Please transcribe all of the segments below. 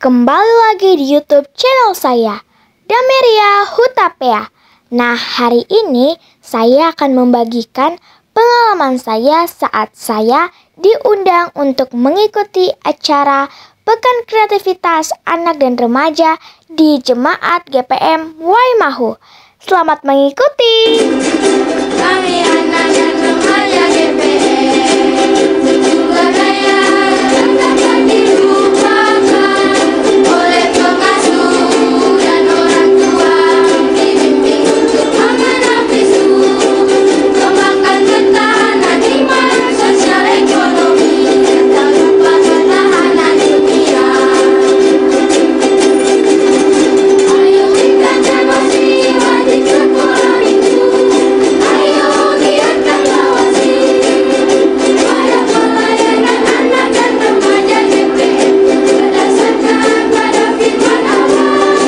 Kembali lagi di YouTube channel saya, Dameria Hutapea. Nah, hari ini saya akan membagikan pengalaman saya saat saya diundang untuk mengikuti acara Pekan Kreativitas Anak dan Remaja di Jemaat GPM Waimahu. Selamat mengikuti. Kami anak dan remaja GPM, budaya yang dapat dilupakan oleh pengasuh dan orang tua, dibimbing untuk amanah bisu, kembangkan ketahanan iman, sosial ekonomi, tak lupa ketahanan dunia. Ayo kita emosi, wajib sekolah itu. Ayo giatkan lawasi pada pelayanan anak dan remaja GPM berdasarkan pada firman Allah.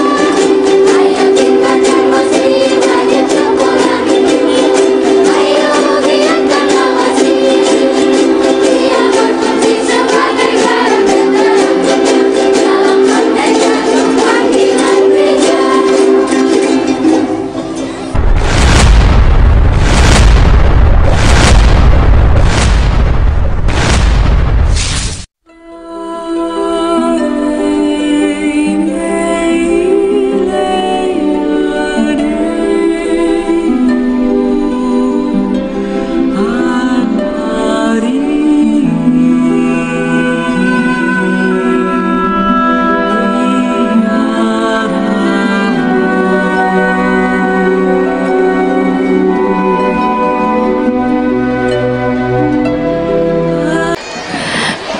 Ayo kita emosi, wajib sekolah itu. Ayo giatkan lawasi, dia berfungsi sebagai barometer dalam konteks satu panggilan gereja.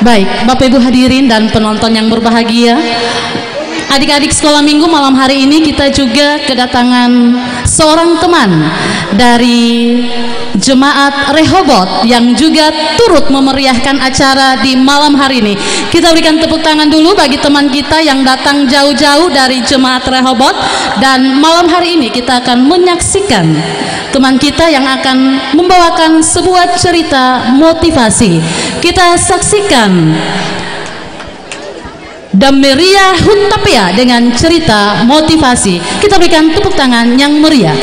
Baik, Bapak Ibu hadirin dan penonton yang berbahagia, adik-adik sekolah minggu, malam hari ini kita juga kedatangan seorang teman dari Jemaat Rehobot yang juga turut memeriahkan acara di malam hari ini. Kita berikan tepuk tangan dulu bagi teman kita yang datang jauh-jauh dari Jemaat Rehobot, dan malam hari ini kita akan menyaksikan teman kita yang akan membawakan sebuah cerita motivasi. Kita saksikan Dameria Hutapea dengan cerita motivasi. Kita berikan tepuk tangan yang meriah.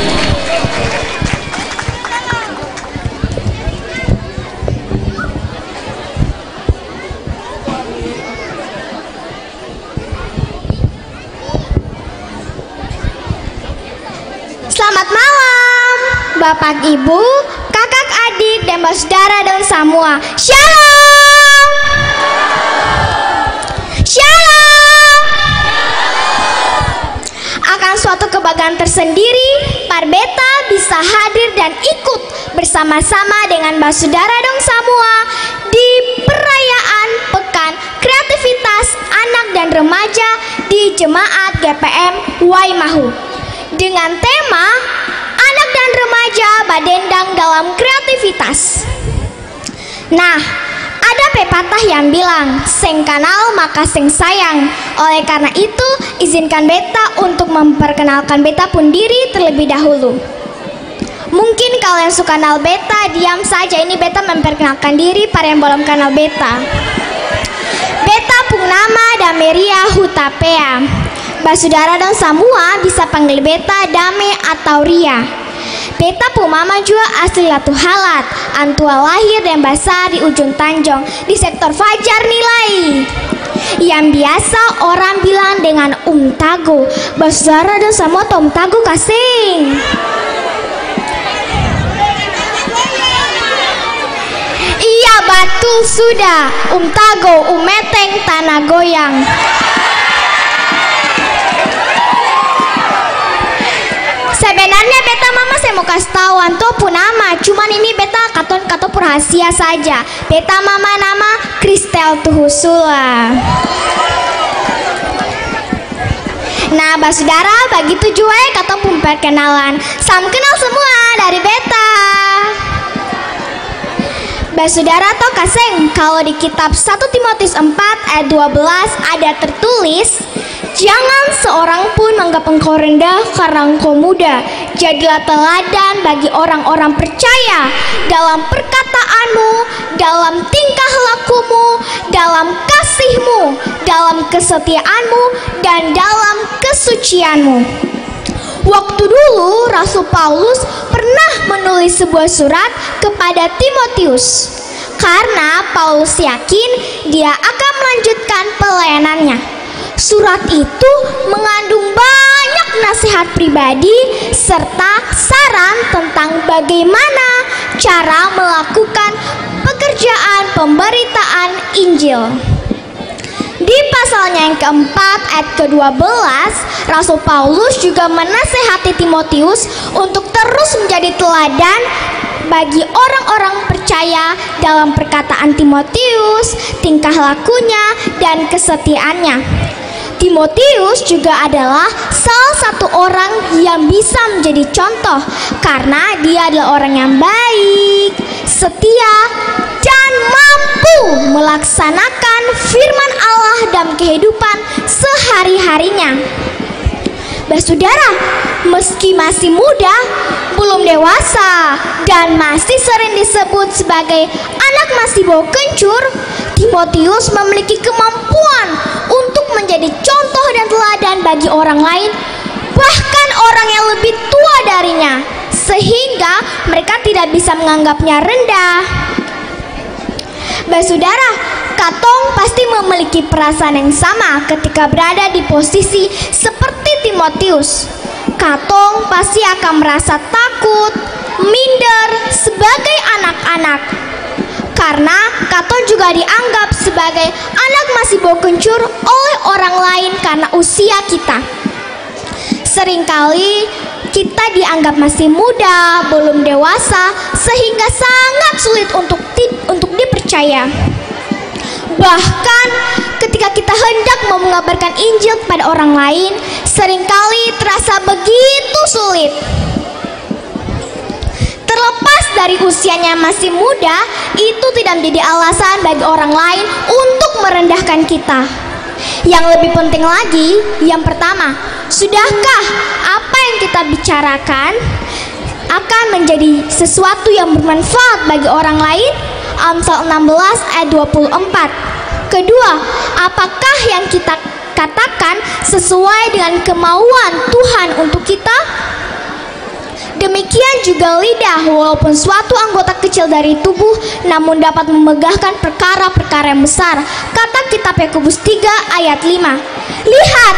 Selamat malam, Bapak Ibu, kakak adik, dan saudara dan semua. Shalom. Shalom. Akan suatu kebanggaan tersendiri, Parbeta bisa hadir dan ikut bersama-sama dengan saudara dan semua di perayaan Pekan Kreativitas Anak dan Remaja di Jemaat GPM Waimahu dengan tema Anak dan Remaja Badendang dalam Kreativitas. Nah, ada pepatah yang bilang, seng kenal maka seng sayang. Oleh karena itu, izinkan beta untuk memperkenalkan beta pun diri terlebih dahulu. Mungkin kalian suka kenal beta, diam saja, ini beta memperkenalkan diri para yang belum kenal beta. Beta pun nama Dameria Hutapea. Saudara dan semua bisa panggil beta Dame atau Ria. Beta pu mama juga asli Latu Halat, antua lahir dan besar di ujung Tanjung di sektor Fajar Nilai, yang biasa orang bilang dengan Tago. Saudara dan semua Tago kasing. Iya betul sudah, Tago, Meteng, tanah goyang. Sebenarnya beta mama saya mau kasih tahu anto pun nama, cuman ini beta katon rahasia saja. Beta mama nama Kristel Tuhusula. Nah, saudara, begitu juga katon pun perkenalan. Salam kenal semua dari beta. Saudara toh kaseng, kalau di kitab 1 Timotius 4 ayat 12 ada tertulis, Jangan seorang pun menganggap engkau rendah karena engkau muda. Jadilah teladan bagi orang-orang percaya dalam perkataanmu, dalam tingkah lakumu, dalam kasihmu, dalam kesetiaanmu, dan dalam kesucianmu. Waktu dulu Rasul Paulus pernah menulis sebuah surat kepada Timotius karena Paulus yakin dia akan melanjutkan pelayanannya. Surat itu mengandung banyak nasihat pribadi serta saran tentang bagaimana cara melakukan pekerjaan pemberitaan Injil. Di pasalnya yang keempat ayat ke-12, Rasul Paulus juga menasehati Timotius untuk terus menjadi teladan bagi orang-orang percaya dalam perkataan Timotius, tingkah lakunya, dan kesetiaannya. Timotius juga adalah salah satu orang yang bisa menjadi contoh karena dia adalah orang yang baik, setia, dan mampu melaksanakan firman Allah dalam kehidupan sehari-harinya. Saudara, meski masih muda, belum dewasa, dan masih sering disebut sebagai anak masih bau kencur, Timotius memiliki kemampuan untuk menjadi contoh dan teladan bagi orang lain, bahkan orang yang lebih tua darinya, sehingga mereka tidak bisa menganggapnya rendah. Saudara, Katong pasti memiliki perasaan yang sama ketika berada di posisi seperti Timotius. Katong pasti akan merasa takut, minder sebagai anak-anak, karena Katong juga dianggap sebagai anak masih bau kencur oleh orang lain karena usia kita. Seringkali kita dianggap masih muda, belum dewasa, sehingga sangat sulit untuk dipercaya. Bahkan ketika kita hendak mau mengabarkan Injil kepada orang lain, seringkali terasa begitu sulit. Terlepas dari usianya masih muda, itu tidak menjadi alasan bagi orang lain untuk merendahkan kita. Yang lebih penting lagi, yang pertama, sudahkah apa yang kita bicarakan akan menjadi sesuatu yang bermanfaat bagi orang lain? Amsal 16 ayat 24. Kedua, apakah yang kita katakan sesuai dengan kemauan Tuhan untuk kita? Demikian juga lidah, walaupun suatu anggota kecil dari tubuh, namun dapat memegahkan perkara-perkara yang besar. Kata kitab Yakobus 3 ayat 5. Lihat,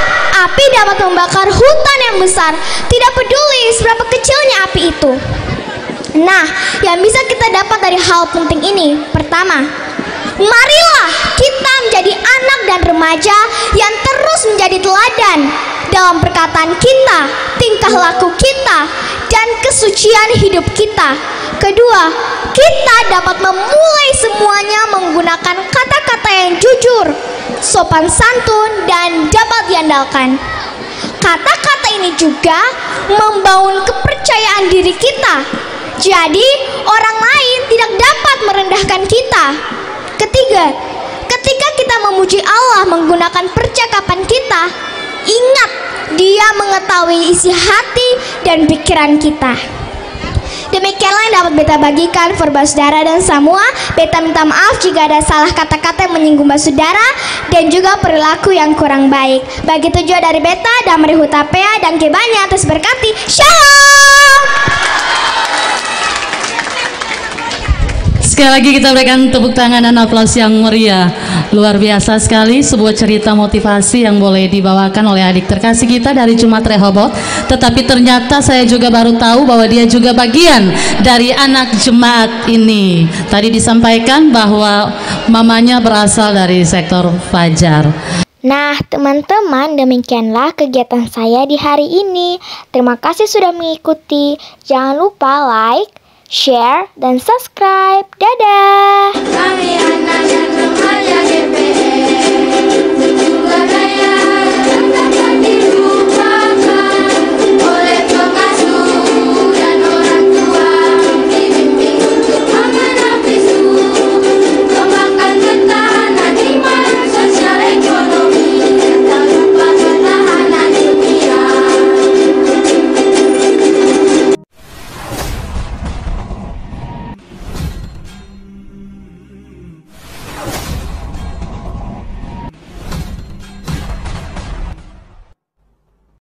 api dapat membakar hutan yang besar, tidak peduli seberapa kecilnya api itu. Nah, yang bisa kita dapat dari hal penting ini, pertama, marilah kita menjadi anak dan remaja yang terus menjadi teladan dalam perkataan kita, tingkah laku kita, dan kesucian hidup kita. Kedua, kita dapat memulai semuanya menggunakan kata-kata yang jujur, sopan santun, dan dapat diandalkan. Kata-kata ini juga membangun kepercayaan diri kita. Jadi, orang lain tidak dapat merendahkan kita. Ketiga, ketika kita memuji Allah menggunakan percakapan kita, ingat Dia mengetahui isi hati dan pikiran kita. Demikianlah yang dapat beta bagikan for saudara dan semua. Beta minta maaf jika ada salah kata-kata yang menyinggung saudara dan juga perilaku yang kurang baik. Begitu juga dari beta dan Damri Hutapea dan Kebanya terus berkati. Shalom. Sekali lagi kita berikan tepuk tangan dan aplaus yang meriah. Luar biasa sekali sebuah cerita motivasi yang boleh dibawakan oleh adik terkasih kita dari Jemaat Rehoboth. Tetapi ternyata saya juga baru tahu bahwa dia juga bagian dari anak jemaat ini. Tadi disampaikan bahwa mamanya berasal dari sektor Fajar. Nah, teman-teman, demikianlah kegiatan saya di hari ini. Terima kasih sudah mengikuti. Jangan lupa like, share, dan subscribe. Dadah! Kami anak dan remaja GPR, juga